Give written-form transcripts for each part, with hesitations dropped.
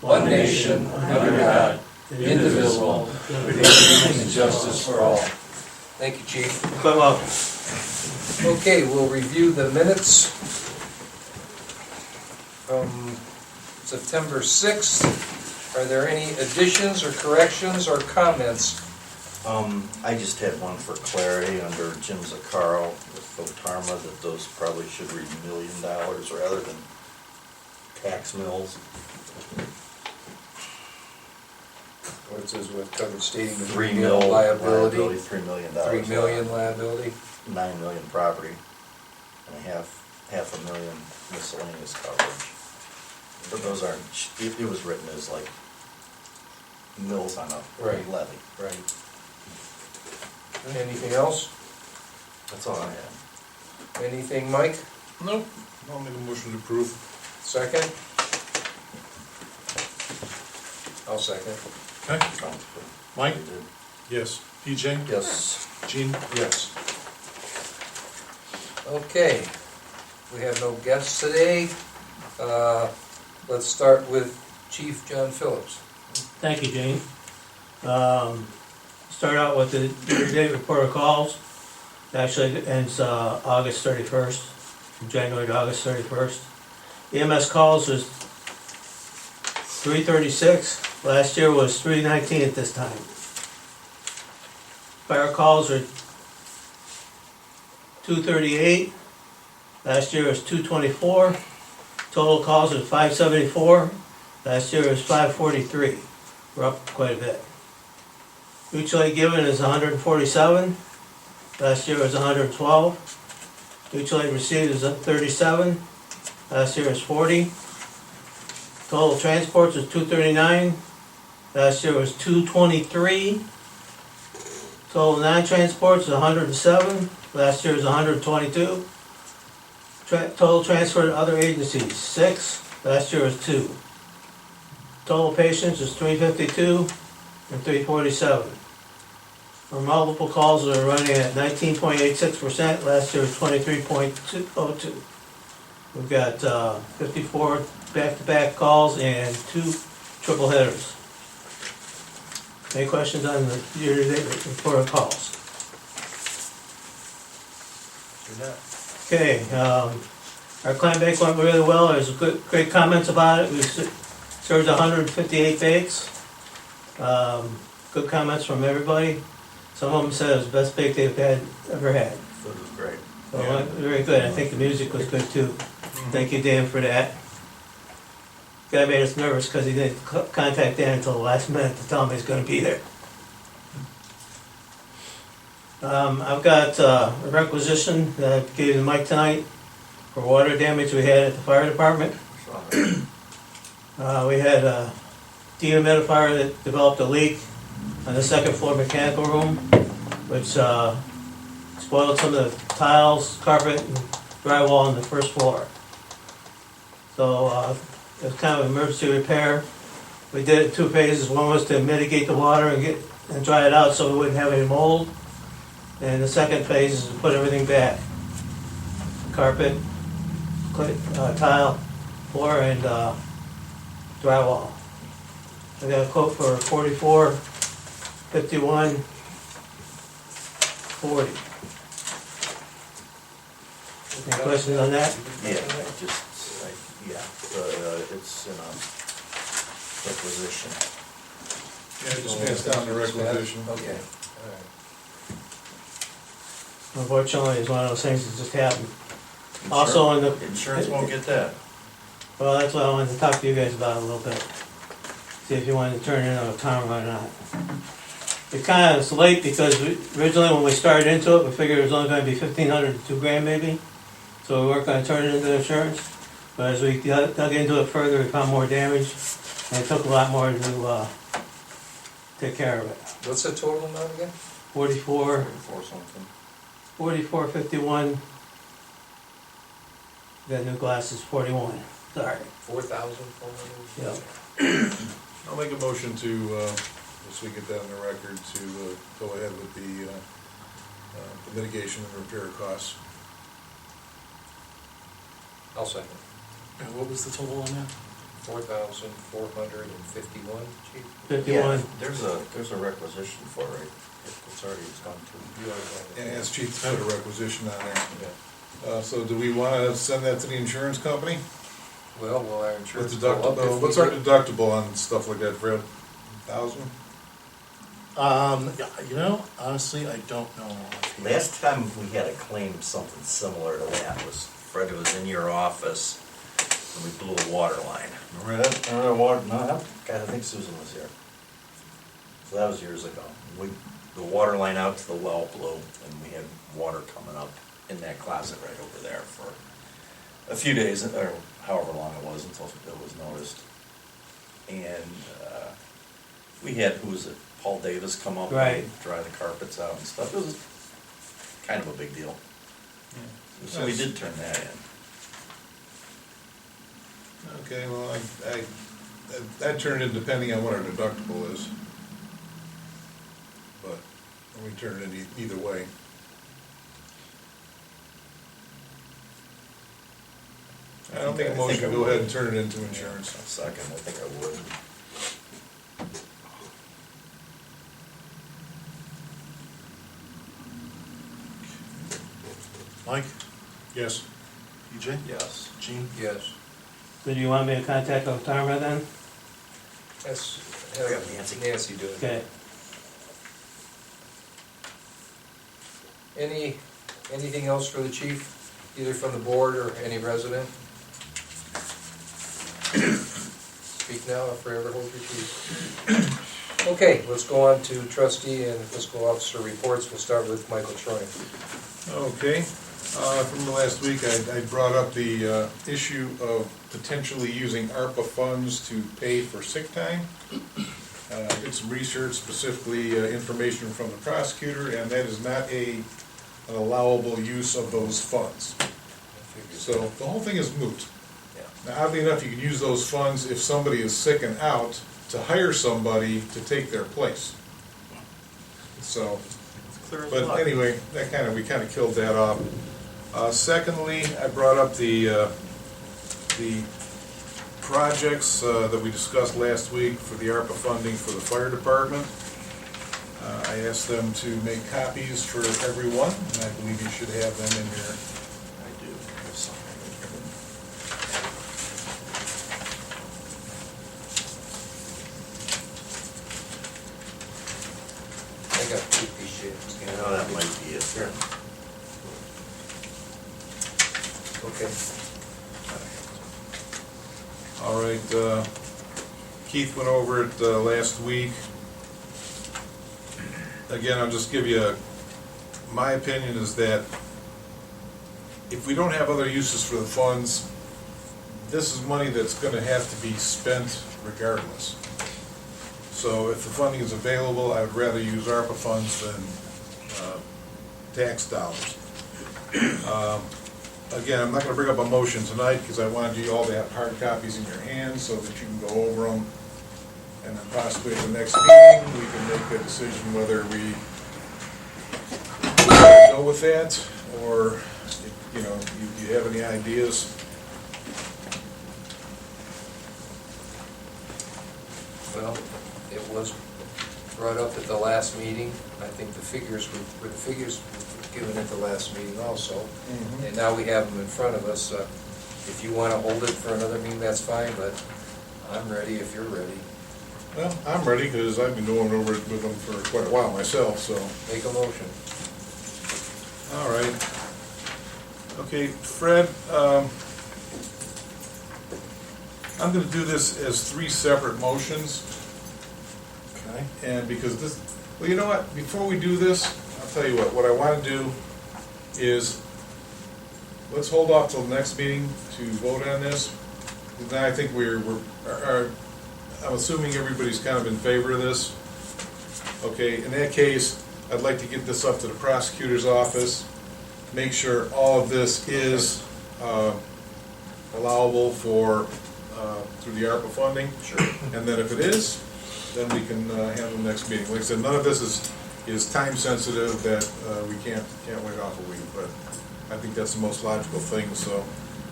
one nation, under God, indivisible, with liberty and justice for all. Thank you, Chief. Quite well. Okay, we'll review the minutes from September 6th. Are there any additions or corrections or comments? I just had one for clarity under Jim Zaccaro with Votarma, that those probably should read $1 million rather than tax mills. What it says with covered stating the 3 mil mil liability, $3 million. 3 million liability. 9 million property, and half a million miscellaneous coverage. But those aren't, it was written as like mills on a Right. levy. Right. Anything else? That's all I have. Anything, Mike? Nope. I'll make a motion to approve. Second? I'll second. Okay. Sounds good. Mike? You did. Yes. PJ? Yes. Gene? Yes. Okay, we have no guests today. Let's start with Chief John Phillips. Thank you, Jane. Start out with the year-to-date report of calls. Actually, it ends August 31st, from January to August 31st. EMS calls was 336. Last year was 319 at this time. Fire calls are 238. Last year was 224. Total calls was 574. Last year was 543. We're up quite a bit. Mutual aid given is 147. Last year was 112. Mutual aid received is 37. Last year was 40. Total transports was 239. Last year was 223. Total non-transports is 107. Last year was 122. Total transfer to other agencies, 6. Last year was 2. Total patients is 352 and 347. Our multiple calls are running at 19.86%. Last year was 23.02. We've got 54 back-to-back calls and 2 triple headers. Any questions on the year-to-date report of calls? Okay, our clam bake went really well. There's great comments about it. We served 158 bakes. Good comments from everybody. Some of them said it was the best bake they've ever had. Food was great. So very good. I think the music was good too. Thank you, Dan, for that. Guy made us nervous because he didn't contact Dan until the last minute to tell him he's going to be there. I've got a requisition that I gave to Mike tonight for water damage we had at the fire department. We had a dehumidifier that developed a leak on the second floor mechanical room, which spoiled some of the tiles, carpet, and drywall on the first floor. So it was kind of an emergency repair. We did it in 2 phases. One was to mitigate the water and dry it out so we wouldn't have any mold. And the second phase is to put everything back. Carpet, tile, floor, and drywall. I got a quote for $44.51.40. Any questions on that? Yeah, it's in a requisition. Yeah, just pass down the requisition. Okay, all right. Unfortunately, it's one of those things that just happened. Also, in the Insurance won't get that. well, that's what I wanted to talk to you guys about a little bit. See if you wanted to turn it into a town or not. It kind of is late because originally when we started into it, we figured it was only going to be $1,500 to $2,000 maybe. So we weren't going to turn it into insurance. But as we dug into it further, we found more damage, and it took a lot more to take care of it. What's the total amount again? 44 something. 44.51. Got new glasses, 41. Sorry. 4,400? Yeah. I'll make a motion to, once we get that on the record, to go ahead with the mitigation and repair costs. I'll second. What was the total on that? $4,451, Chief? 51. There's a requisition for it, it's already gone to. You are going to- And ask Chief to put a requisition on there. Yeah. So do we wanna send that to the insurance company? Well, will our insurance What's go up if deductible, we what's our do- deductible on stuff like that, Fred? 1,000? Yeah, you know, honestly, I don't know. Last time we had a claim something similar to that was, Fred, it was in your office, and we blew a water line. Remember that? God, I think Susan was here. So that was years ago. The water line out to the well blew, and we had water coming up in that closet right over there for a few days, or however long it was, until it was noticed. And we had, who was it, Paul Davis come up Right. and dry the carpets out and stuff. It was kind of a big deal. So we Nice. did turn that in. Okay, well, I'd turn it in depending on what our deductible is. But we turn it in either way. I don't make a I think motion to I go would. ahead and turn it into insurance. A second, I think I would. Mike, Yes. EJ, Yes. Gene, Yes. So do you want me to contact Altarma then? Let's Yeah, have Nancy. Nancy do it. Okay. Anything else for the chief, either from the board or any resident? Speak now or forever hold your peace. Okay, let's go on to trustee and fiscal officer reports. We'll start with Michael Troy. Okay, from the last week, I brought up the issue of potentially using ARPA funds to pay for sick time. I did some research, specifically information from the prosecutor, and that is not an allowable use of those funds. So the whole thing is moot. Yeah. Now, oddly enough, you can use those funds if somebody is sick and out to hire somebody to take their place. So, but anyway, we kind of killed that off. Secondly, I brought up the projects that we discussed last week for the ARPA funding for the fire department. I asked them to make copies for everyone, and I believe you should have them in here. I do. Have something here. I got two PJs. You know, that might be it. Sure. Okay. All right, Keith went over it last week. Again, I'll just give you, my opinion is that if we don't have other uses for the funds, this is money that's gonna have to be spent regardless. So if the funding is available, I would rather use ARPA funds than tax dollars. Again, I'm not gonna bring up a motion tonight, because I wanted you all to have hard copies in your hands, so that you can go over them. And then possibly at the next meeting, we can make a decision whether we go with that, or, you know, you have any ideas? Well, it was brought up at the last meeting. I think the figures were given at the last meeting also. And now we have them in front of us. If you want to hold it for another meeting, that's fine, but I'm ready if you're ready. Well, I'm ready, because I've been going over it with them for quite a while myself, so. Make a motion. All right. Okay, Fred, I'm gonna do this as 3 separate motions. okay? And because this, well, you know what, before we do this, I'll tell you what I wanna do is, let's hold off till the next meeting to vote on this. Now, I think I'm assuming everybody's kind of in favor of this. Okay, in that case, I'd like to get this up to the prosecutor's office, make sure all of this is allowable for, through the ARPA funding. Sure. And then if it is, then we can handle the next meeting. Like I said, none of this is time sensitive, that we can't wait off a week, but I think that's the most logical thing, so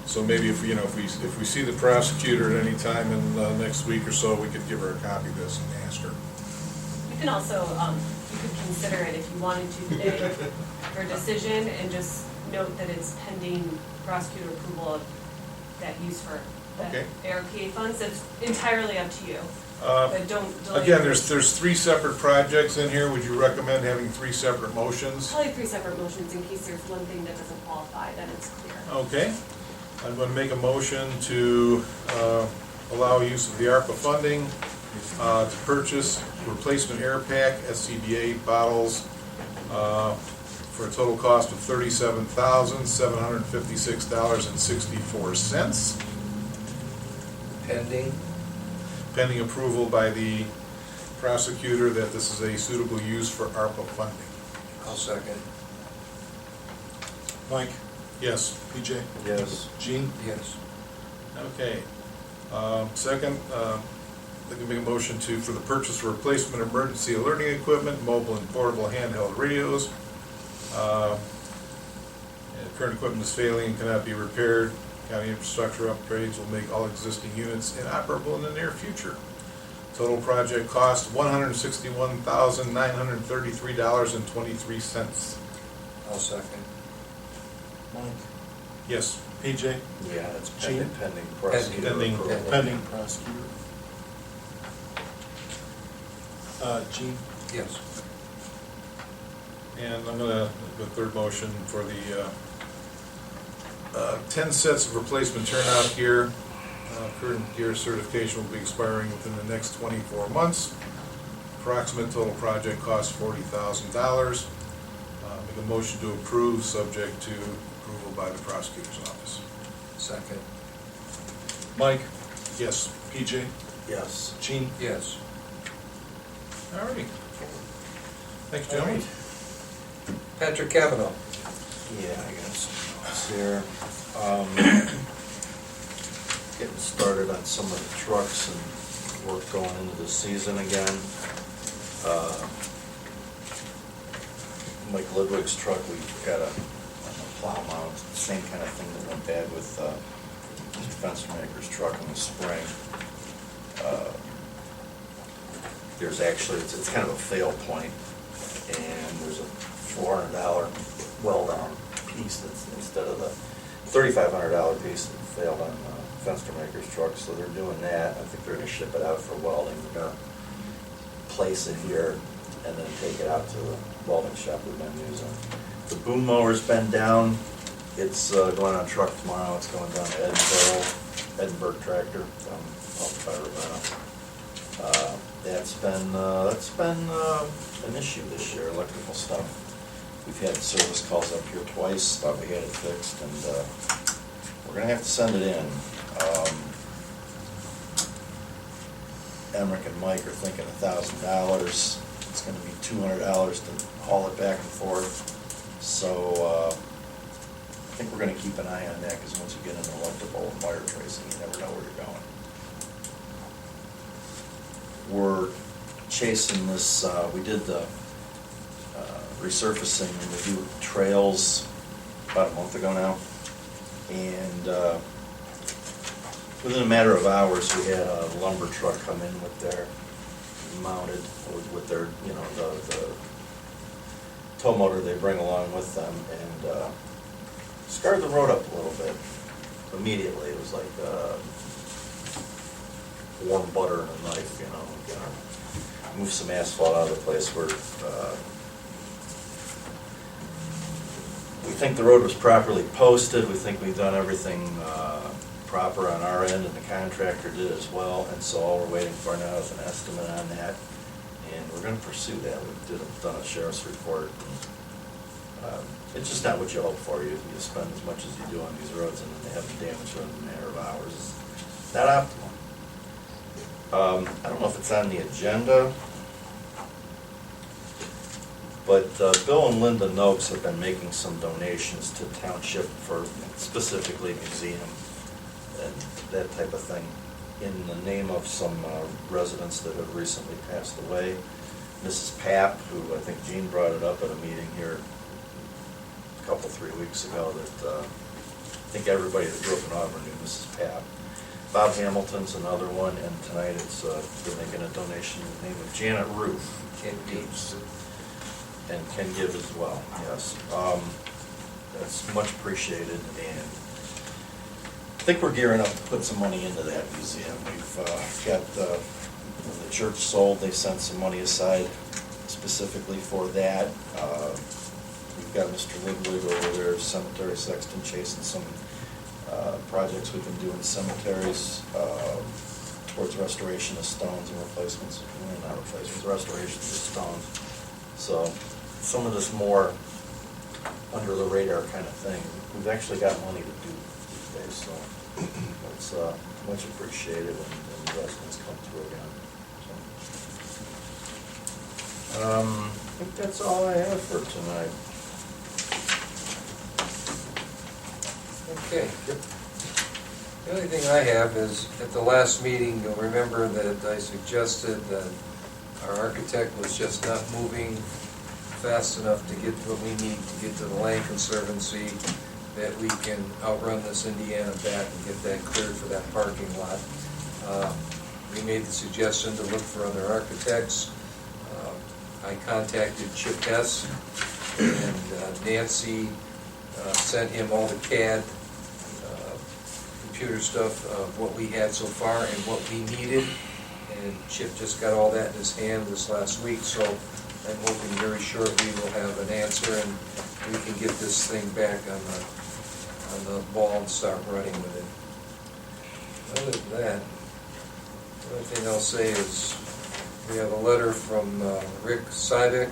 So maybe if, you know, if we see the prosecutor at any time in next week or so, we could give her a copy of this and ask her. You can also, you could consider it if you wanted to today for a decision and just note that it's pending prosecutor approval of that use for Okay. the ARPA funds. It's entirely up to you, Uh, but don't delay. Again, there's three separate projects in here. Would you recommend having three separate motions? Probably three separate motions in case there's one thing that doesn't qualify, then it's clear. Okay. I'm going to make a motion to allow use of the ARPA funding to purchase replacement air pack SCBA bottles for a total cost of $37,756.64, Pending, pending approval by the prosecutor that this is a suitable use for ARPA funding. I'll second. Mike, Yes. PJ, Yes. Gene, Yes. Okay. Second, I can make a motion for the purchase of replacement emergency alerting equipment, mobile and portable handheld radios. And current equipment is failing and cannot be repaired. County infrastructure upgrades will make all existing units inoperable in the near future. Total project cost $161,933.23. I'll second. Mike, Yes. PJ, Yeah, it's Gene? pending prosecutor Pending. approval. pending prosecutor. Gene, Yes. And I'm gonna, the third motion for the 10 sets of replacement turnout gear. Current gear certification will be expiring within the next 24 months. Approximate total project cost $40,000. Make a motion to approve, subject to approval by the prosecutor's office. Second. Mike, Yes. PJ, Yes. Gene, Yes. All righty. Thanks, gentlemen. Patrick Kavanaugh. Yeah, I guess. It's here. Getting started on some of the trucks and work going into the season again. Mike Ludwig's truck, we've got a plow mount, same kind of thing that went bad with Mr. Fenstermaker's truck in the spring. There's actually, it's kind of a fail point, and there's a $400 weld-on piece that's instead of the $3,500 piece that failed on Fenstermaker's truck, so they're doing that. I think they're gonna ship it out for welding. We're gonna place it here and then take it out to the welding shop we've been using. The boom mower's been down. It's going on truck tomorrow. It's going down to Edinburgh tractor off by Ravenna. That's been an issue this year, electrical stuff. We've had service calls up here twice, thought we had it fixed, and we're gonna have to send it in. Emmerich and Mike are thinking $1,000. It's gonna be $200 to haul it back and forth. So I think we're gonna keep an eye on that, because once you get into electrical and wire tracing, you never know where you're going. We're chasing this, we did the resurfacing and review trails about a month ago now. And within a matter of hours, we had a lumber truck come in with their mounted, with their, you know, the tow motor they bring along with them, and scarred the road up a little bit immediately. It was like warm butter and a knife, you know. Move some asphalt out of the place where we think the road was properly posted. We think we've done everything proper on our end, and the contractor did as well. And so all we're waiting for now is an estimate on that, and we're going to pursue that. We've done a sheriff's report. And, it's just not what you hope for. You spend as much as you do on these roads, and then they have the damage within a matter of hours. It's not optimal. I don't know if it's on the agenda, but Bill and Linda Noakes have been making some donations to township for specifically museum and that type of thing in the name of some residents that have recently passed away. Mrs. Papp, who I think Gene brought it up at a meeting here a couple, 3 weeks ago, that think everybody that grew up in Auburn knew Mrs. Papp. Bob Hamilton's another one, and tonight they're making a donation in the name of Janet Roof. Can't Gives. And can give as well, yes. That's much appreciated, and I think we're gearing up to put some money into that museum. We've got, when the church sold, they sent some money aside specifically for that. We've got Mr. Ludwig over there, cemetery sexton, chasing some projects we've been doing cemeteries towards restoration of stones and replacements, well, not replacements, restorations of stones. So some of this more under the radar kind of thing, we've actually got money to do these days, so it's much appreciated, and the residents come through again. So, I think that's all I have for tonight. Okay. The only thing I have is, at the last meeting, you'll remember that I suggested that our architect was just not moving fast enough to get what we need to get to the Land Conservancy, that we can outrun this Indiana bat and get that cleared for that parking lot. We made the suggestion to look for other architects. I contacted Chip Hess, and Nancy sent him all the CAD computer stuff of what we had so far and what we needed, and Chip just got all that in his hand this last week, so I'm hoping very shortly we'll have an answer and we can get this thing back on the ball and start running with it. Other than that, the only thing I'll say is we have a letter from Rick Sybek.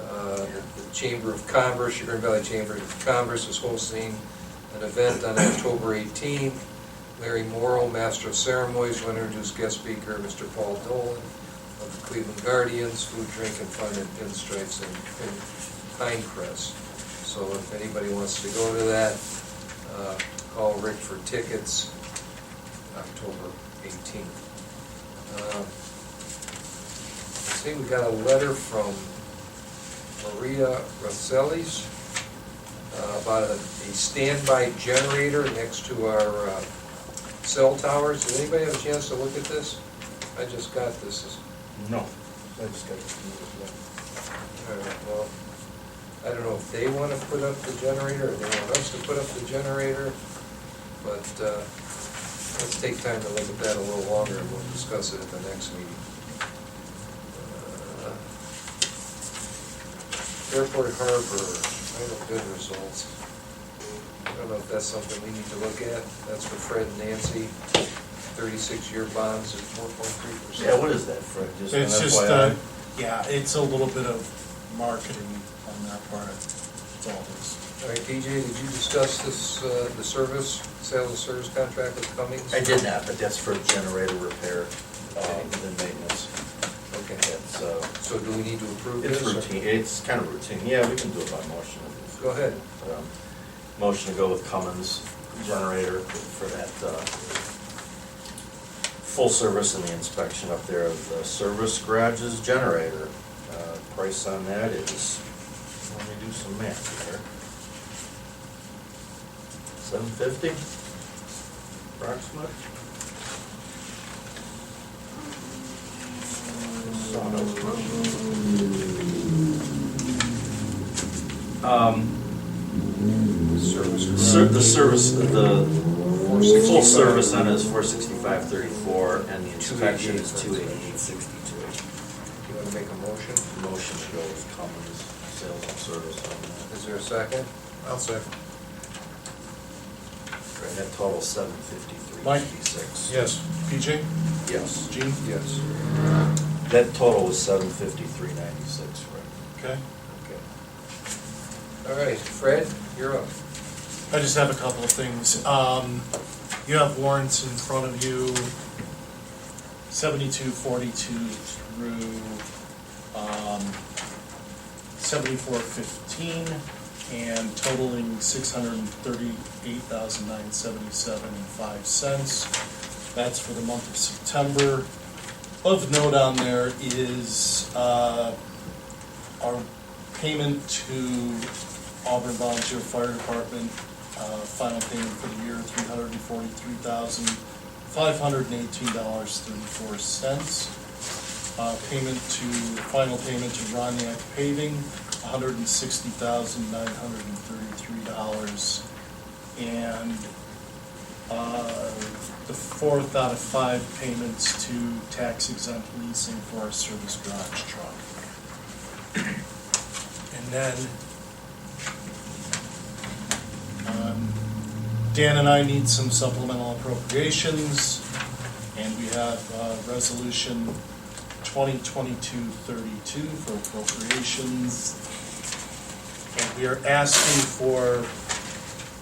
The Chamber of Commerce, Chagrin Valley Chamber of Commerce is hosting an event on October 18th. Larry Morrow, Master of Ceremonies, will introduce guest speaker Mr. Paul Dolan of the Cleveland Guardians, food, drink, and fun at Pinstripes and Pinecrest. So if anybody wants to go to that, call Rick for tickets, October 18th. See, we got a letter from Maria Rosselli's about a standby generator next to our cell towers. Did anybody have a chance to look at this? I just got this. No, I just got it. All right, well, I don't know if they want to put up the generator or they want us to put up the generator, but let's take time to look at that a little longer and we'll discuss it at the next meeting. Airport Harbor, I have good results. I don't know if that's something we need to look at. That's for Fred and Nancy, 36-year bonds at 4.3%. Yeah, what is that, Fred? Just It's an just, FYI? yeah, it's a little bit of marketing on their part, that's all it is. All right, DJ, did you discuss this, the sales and service contract with Cummings? I did not, but that's for generator repair and maintenance. Okay. It's, So do we need to approve it's this? or- routine, it's kind of routine. Yeah, we can do it by motion. Go ahead. Motion to go with Cummins generator for that full service and the inspection up there of the service garage's generator. Price on that is, let me do some math here. $750 approximate. The service, the full service on it is $465.34, and the inspection is $288.62. You want to make a motion? Motion to go with Cummins sales and service on that. Is there a second? I'll second. And that total $753.86. Yes. PJ? Yes. Gene? Yes. That total was $753.96, right? Okay. Okay. All right, Fred, you're up. I just have a couple of things. You have warrants in front of you, 7242 through 7415, and totaling $638,977.05. That's for the month of September. Of note on there is our payment to Auburn Volunteer Fire Department Final payment for the year, $343,518.34. Final payment to Roniak Paving, $160,933. And the fourth out of 5 payments to tax exempt leasing for our service garage truck. And then Dan and I need some supplemental appropriations, and we have resolution 2022-32 for appropriations. And we are asking for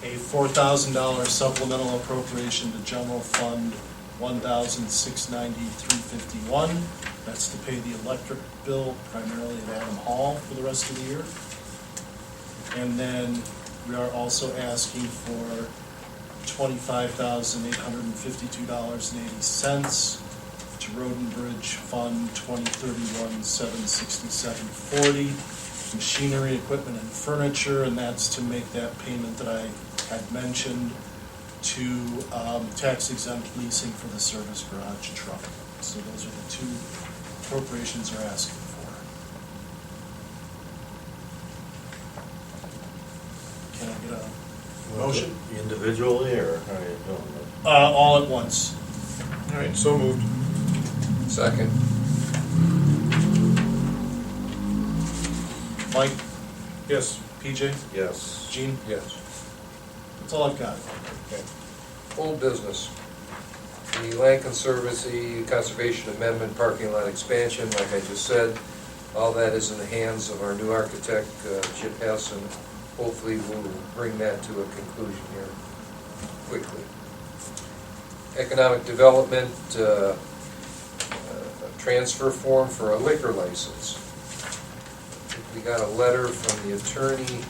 a $4,000 supplemental appropriation to general fund 1,693.51. That's to pay the electric bill primarily at Adam Hall for the rest of the year. And then we are also asking for $25,852.80 to Road and Bridge Fund 2031-76740, machinery, equipment, and furniture, and that's to make that payment that I had mentioned to tax exempt leasing for the service garage truck. So those are the 2 appropriations we're asking for. Can I get a motion? Individually, or how are you doing it? All at once. All right, so moved. Second. Mike, Yes. PJ, Yes. Gene, Yes. that's all I've got. Okay. Old business. The Land Conservancy Conservation Amendment parking lot expansion, like I just said, all that is in the hands of our new architect, Chip Hess, and hopefully we'll bring that to a conclusion here quickly. Economic Development, transfer form for a liquor license. We got a letter from the attorney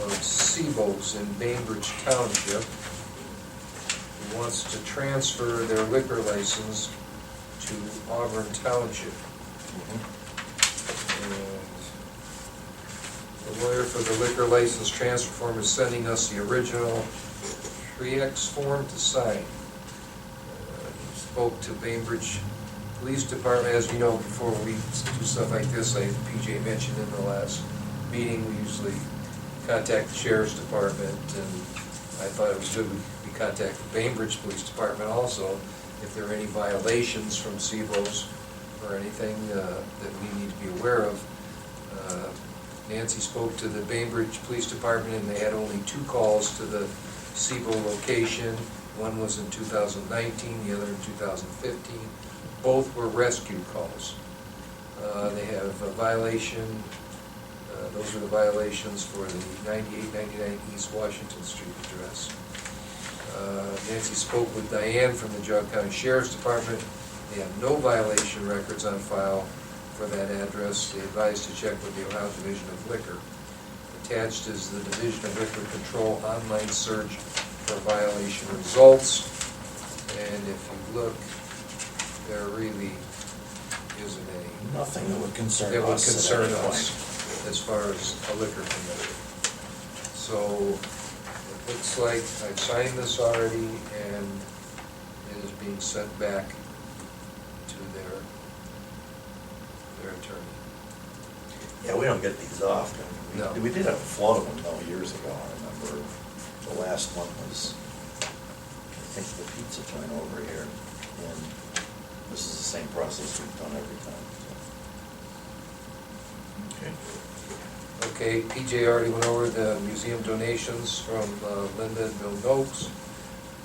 of Seaboats in Bainbridge Township, who wants to transfer their liquor license to Auburn Township. And the lawyer for the liquor license transfer form is sending us the original 3X form to sign. Spoke to Bainbridge Police Department. As you know, before we do stuff like this, like PJ mentioned in the last meeting, we usually contact the Sheriff's Department, and I thought it was good we contact the Bainbridge Police Department also, if there are any violations from CBOs or anything that we need to be aware of. Nancy spoke to the Bainbridge Police Department, and they had only 2 calls to the CBO location. One was in 2019, the other in 2015. Both were rescue calls. They have a violation, those are the violations for the 9899 East Washington Street address. Nancy spoke with Diane from the Geauga County Sheriff's Department. They have no violation records on file for that address. They advised to check with the Ohio Division of Liquor. Attached is the Division of Liquor Control online search for violation results. And if you look, there really isn't any. Nothing that would concern us. That would at concern any point. us as far as a liquor permit. So it looks like I've signed this already, and it is being sent back to their attorney. Yeah, we don't get these often. No. We did have a flood of them though years ago, I remember. The last one was, I think, the pizza joint over here. And this is the same process we've done every time. Okay, PJ already went over the museum donations from Linda and Bill Noakes.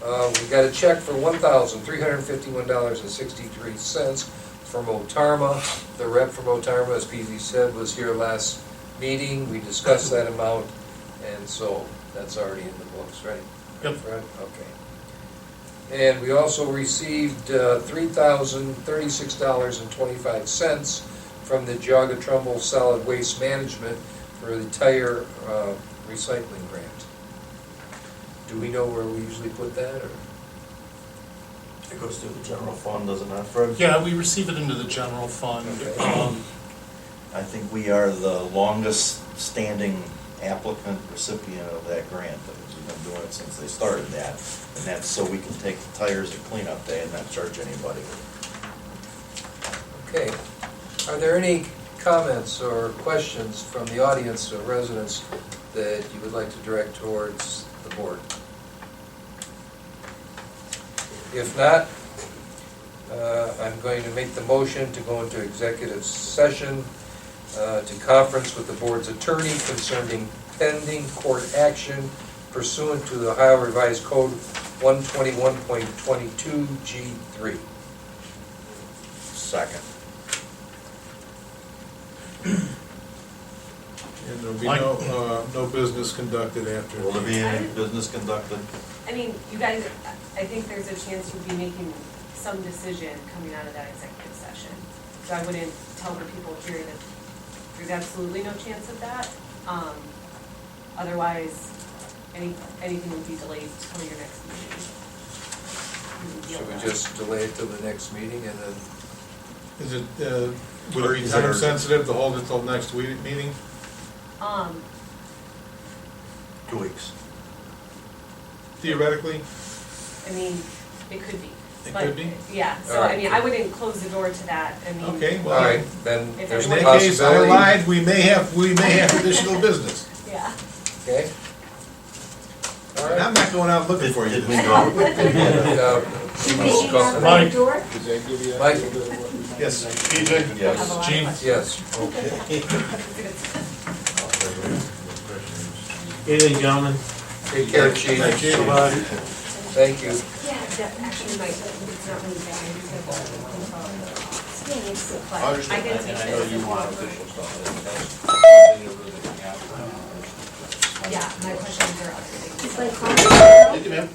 We got a check for $1,351.63 from Otarma. The rep from Otarma, as PZ said, was here last meeting. We discussed that amount, and so that's already in the books, right? Yep. Right, okay. And we also received $3,036.25 from the Geauga Trumbull Solid Waste Management for the tire recycling grant. Do we know where we usually put that, or? It goes through the general fund, doesn't it, Fred? Yeah, we receive it into the general fund. Okay. I think we are the longest standing applicant recipient of that grant that was we've been doing it since they started that. And that's so we can take the tires and cleanup day and not charge anybody. Okay. Are there any comments or questions from the audience or residents that you would like to direct towards the board? If not, I'm going to make the motion to go into executive session to conference with the board's attorney concerning pending court action pursuant to the Ohio Revised Code 121.22 G3. Second. And there'll be no business conducted after. Will there be any business conducted? I mean, you guys, I think there's a chance you'll be making some decision coming out of that executive session. So I wouldn't tell the people here that there's absolutely no chance of that. Otherwise, anything would be delayed till your next meeting. Should we just delay it till the next meeting and then? Is it, would it be time sensitive to hold it till next meeting? 2 weeks. Theoretically? I mean, it could be. It But, could be? Yeah, so All I right. mean, I wouldn't close the door to that. I mean. Okay, All well, right, then If there's in a that case, I possibility. lied, we may have additional business. Yeah. Okay. All And I'm right. not going out looking for you. Did we go? Uh, Mike. Mike? Yes. PJ? I have a lot of Gene? questions. Yes. Evening, gentlemen. Take care, Chief. Thank you. Thank you. Yeah, that actually might, it's not really bad. But I can take I know this. you want official stuff. Yeah, my questions are other things. Thank you, ma'am.